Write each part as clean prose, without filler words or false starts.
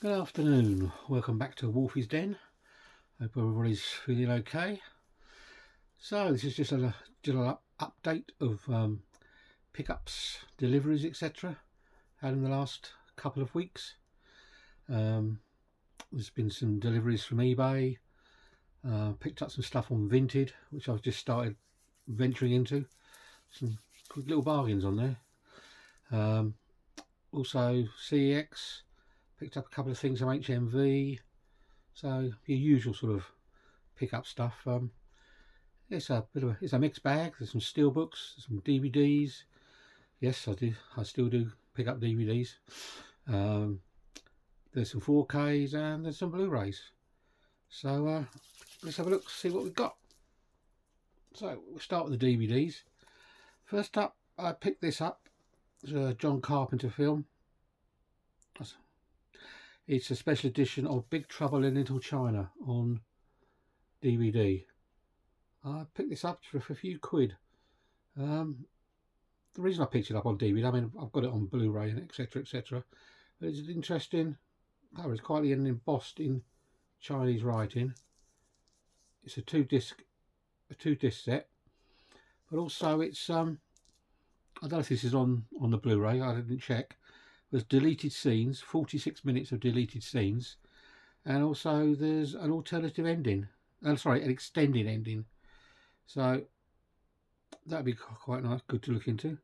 Good afternoon, welcome back to Wolfie's Den. Hope everybody's feeling okay. So this is just a general update of pickups, deliveries, etc. had in the last couple of weeks. There's been some deliveries from eBay, picked up some stuff on Vinted, which I've just started venturing into. Some good little bargains on there. Also CEX, picked up a couple of things from HMV. So your usual sort of pick up stuff. It's a mixed bag. There's some steelbooks, some DVDs. Yes, I still do pick up DVDs. There's some 4Ks and there's some Blu-rays. So let's have a look, see what we've got. So we'll start with the DVDs. First up, I picked this up. It's a John Carpenter film. It's a special edition of Big Trouble in Little China on DVD. I picked this up for a few quid. The reason I picked it up on DVD, I mean, I've got it on Blu-ray and etc. But it's an interesting cover. It's quite embossed in Chinese writing. It's a two disc set, but also it's I don't know if this is on the Blu-ray. I didn't check. There's deleted scenes, 46 minutes of deleted scenes, and also there's an alternative ending. An extended ending. So that'd be quite nice, good to look into.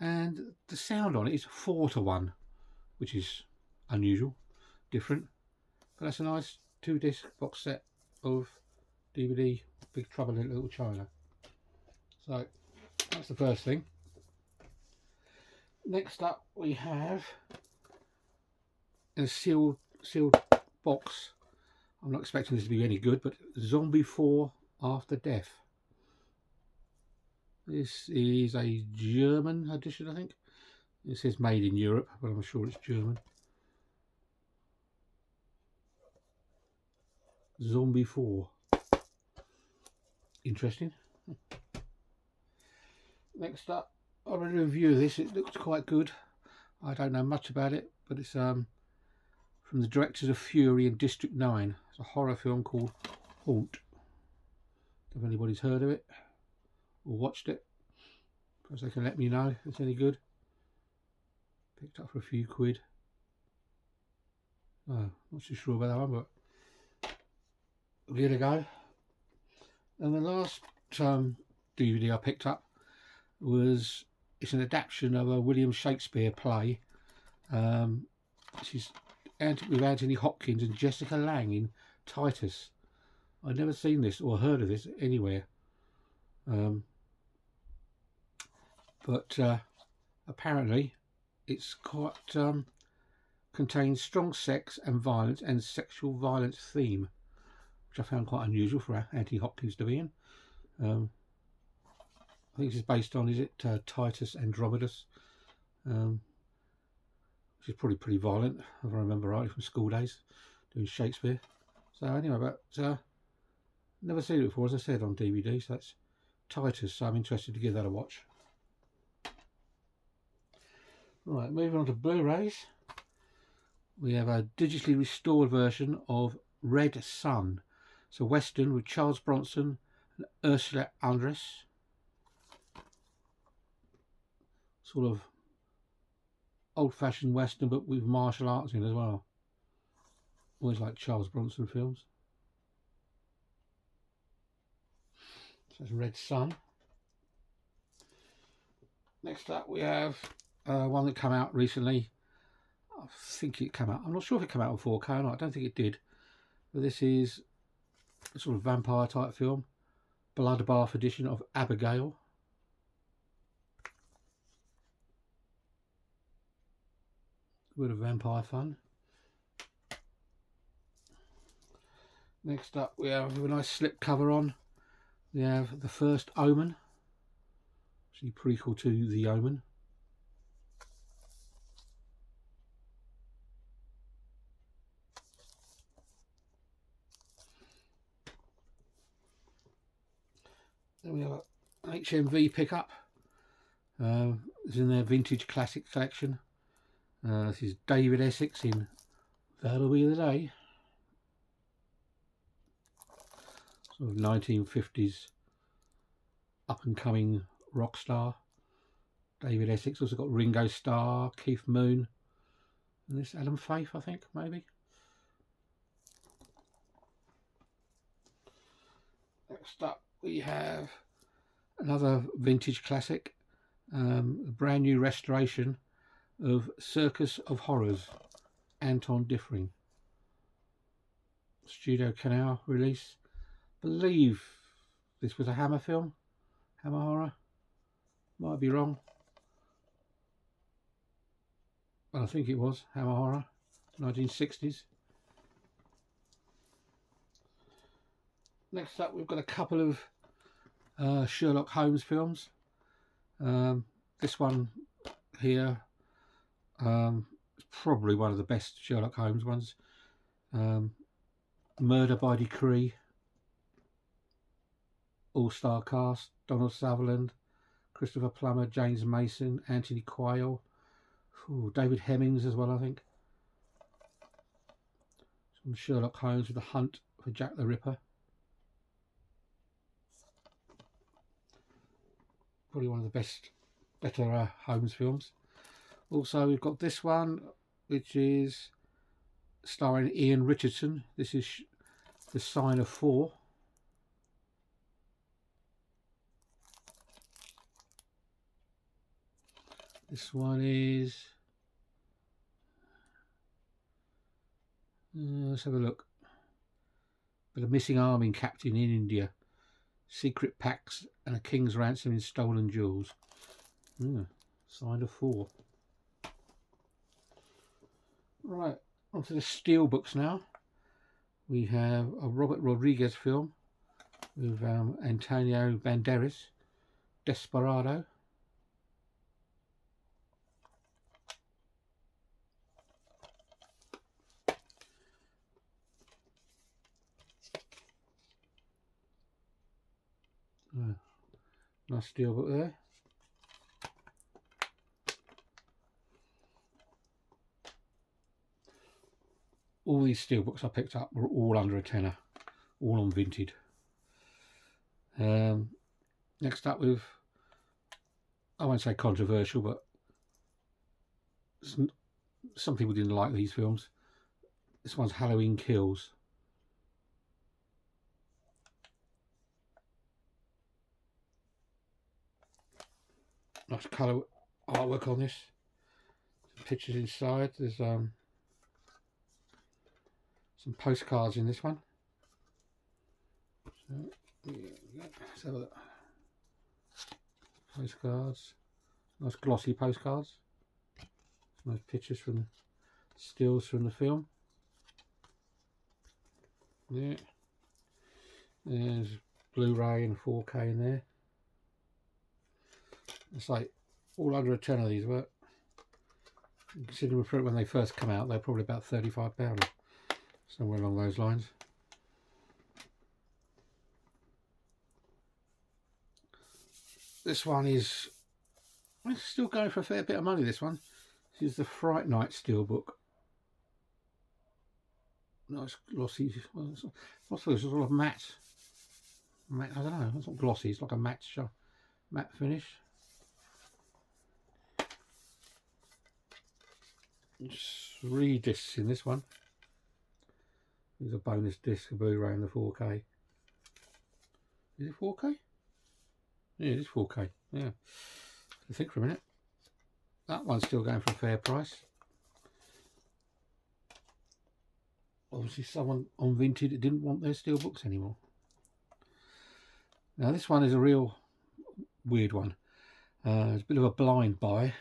And the sound on it is 4:1, which is unusual, different. But that's a nice 2-disc box set of DVD Big Trouble in Little China. So that's the first thing. Next up we have a sealed box. I'm not expecting this to be any good, but Zombie 4 After Death. This is a German edition, I think. It says made in Europe, but I'm sure it's German. Zombie 4. Interesting. Next up, I read a review of this. It looks quite good. I don't know much about it, but it's from the directors of Fury and District 9. It's a horror film called Haunt. If anybody's heard of it or watched it, perhaps they can let me know if it's any good. Picked up for a few quid. Oh, not too sure about that one, but I'll give it a go. And the last DVD I picked up it's an adaptation of a William Shakespeare play. This is with Anthony Hopkins and Jessica Lange in Titus. I'd never seen this or heard of this anywhere. But apparently it's quite contains strong sex and violence and sexual violence theme, which I found quite unusual for Anthony Hopkins to be in. I think this is based on, is it Titus Andromedus, which is probably pretty violent, if I remember rightly from school days, doing Shakespeare. So anyway, but never seen it before, as I said, on DVD. So that's Titus, so I'm interested to give that a watch. Right, moving on to Blu-rays. We have a digitally restored version of Red Sun. It's a Western with Charles Bronson and Ursula Andress. Sort of old-fashioned Western, but with martial arts in as well. Always like Charles Bronson films. So that's Red Sun. Next up we have one that came out recently. I think it came out, I'm not sure if it came out on 4K or not, I don't think it did. But this is a sort of vampire type film. Bloodbath edition of Abigail. A bit of vampire fun. Next up we have a nice slip cover on. We have The First Omen, actually prequel to The Omen. Then we have an HMV pickup. It's in their vintage classic collection. This is David Essex in That'll be the day. Sort of 1950s up and coming rock star. David Essex. Also got Ringo Starr, Keith Moon, and this Adam Faith, I think, maybe. Next up we have another vintage classic, a brand new restoration of Circus of Horrors, Anton Diffring. Studio Canal release. Believe this was a Hammer film, Hammer Horror. Might be wrong, but I think it was Hammer Horror, 1960s. Next up, we've got a couple of Sherlock Holmes films. This one here is probably one of the best Sherlock Holmes ones. Murder by Decree. All-star cast: Donald Sutherland, Christopher Plummer, James Mason, Anthony Quayle, David Hemmings as well, I think. Some Sherlock Holmes with the hunt for Jack the Ripper. Probably one of the better Holmes films. Also, we've got this one, which is starring Ian Richardson. This is The Sign of Four. This one is, let's have a look. But a missing army captain in India, secret pacts and a king's ransom in stolen jewels. Sign of Four. Right, onto the steel books now. We have a Robert Rodriguez film with Antonio Banderas, Desperado. Nice steel book there. All these steel books I picked up were all under a tenner, all on Vinted. Next up with, I won't say controversial, but some people didn't like these films. This one's Halloween Kills. Nice colour artwork on this. Some pictures inside. There's some postcards in this one. So, yeah, let's have a look. Postcards. Nice glossy postcards. Nice pictures from stills from the film. Yeah. There's Blu-ray and 4K in there. It's like all under a tenner these were. Considering when they first come out, they're probably about £35, somewhere along those lines. This one is, it's still going for a fair bit of money. This one. This is the Fright Night steelbook. Nice glossy. What's this? Sort of matte. I don't know. It's not glossy. It's like a matte finish. 3 discs in this one. There's a bonus disc, a Blu-ray and the 4K. Is it 4K? Yeah, it is 4K. Yeah. I think for a minute. That one's still going for a fair price. Obviously someone on Vinted didn't want their steelbooks anymore. Now this one is a real weird one. It's a bit of a blind buy.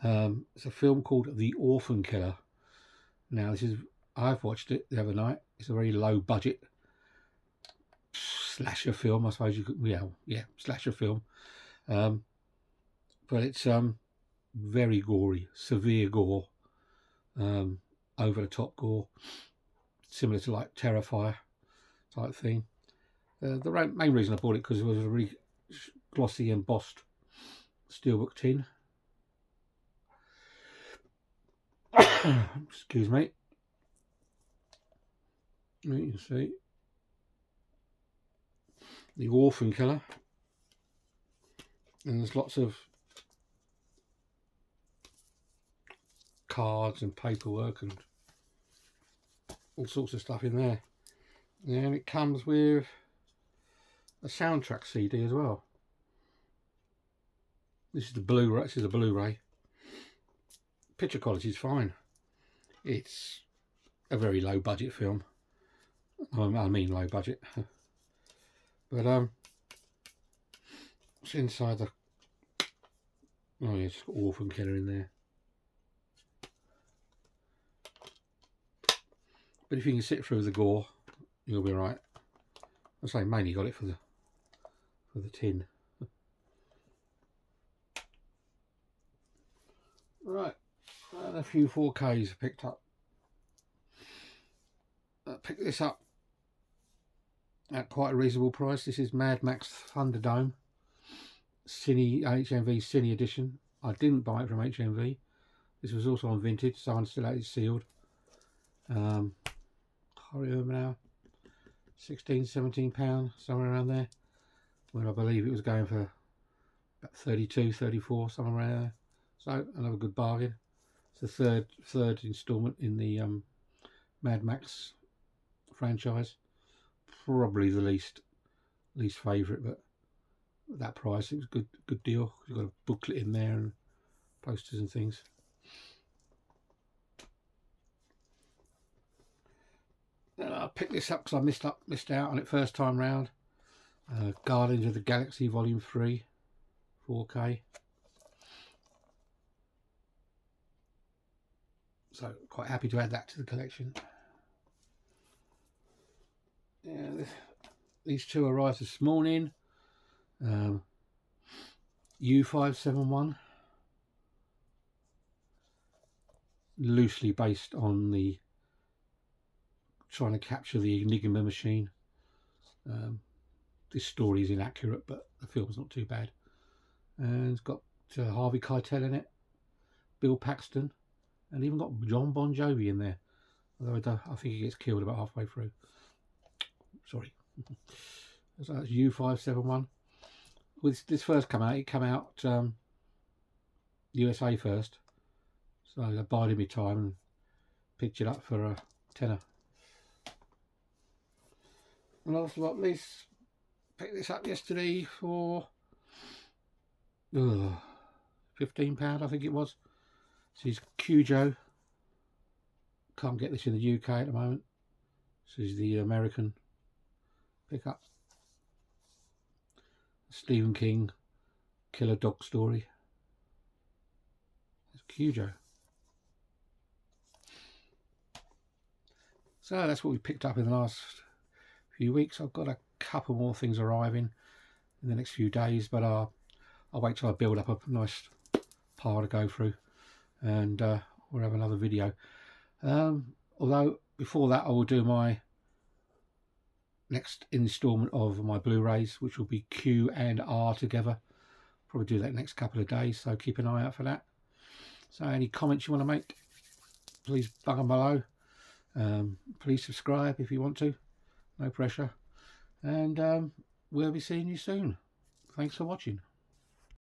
It's a film called The Orphan Killer. Now I've watched it the other night. It's a very low budget slasher film, I suppose you could, yeah, slasher film. But it's very gory, severe gore, over the top gore, similar to like Terrifier type thing. The main reason I bought it because it was a really glossy embossed steelbook tin. Excuse me. You can see the Orphan Killer, and there's lots of cards and paperwork and all sorts of stuff in there. And it comes with a soundtrack CD as well. This is the Blu-ray. This is a Blu-ray. Picture quality is fine. It's a very low budget film. I mean low budget. But it's inside the. Oh yeah, it's got Orphan Killer in there. But if you can sit through the gore, you'll be right. I say mainly got it for the tin. Right, and a few 4Ks picked up. Picked this up at quite a reasonable price. This is Mad Max Thunderdome Cine HMV Cine edition. I didn't buy it from HMV. This was also on Vintage, so I still had it sealed. Can't remember now. £16–17, somewhere around there. When I believe it was going for about 32, 34, somewhere around there. So another good bargain. It's the third instalment in the Mad Max franchise. Probably the least favourite, but at that price it was a good deal. You've got a booklet in there and posters and things. And I picked this up because I missed out on it first time round. Guardians of the Galaxy Volume 3, 4K. So quite happy to add that to the collection. Yeah, these two arrived this morning. U571, loosely based on the trying to capture the Enigma machine. This story is inaccurate, but the film's not too bad. And it's got Harvey Keitel in it, Bill Paxton, and even got John Bon Jovi in there. Although I think he gets killed about halfway through. Sorry. So that's U571. When this first came out, it came out USA first. So I bided my time and picked it up for a tenner. And last but not least, picked this up yesterday for £15, I think it was. This is Cujo. Can't get this in the UK at the moment. This is the American pickup. Stephen King killer dog story. It's Cujo. So that's what we picked up in the last few weeks. I've got a couple more things arriving in the next few days, but I'll wait till I build up a nice pile to go through, and we'll have another video. Although before that I will do my next instalment of my Blu-rays, which will be Q and R together. Probably do that next couple of days, so keep an eye out for that. So any comments you want to make, please bung them below. Please subscribe if you want to, no pressure, and we'll be seeing you soon. Thanks for watching.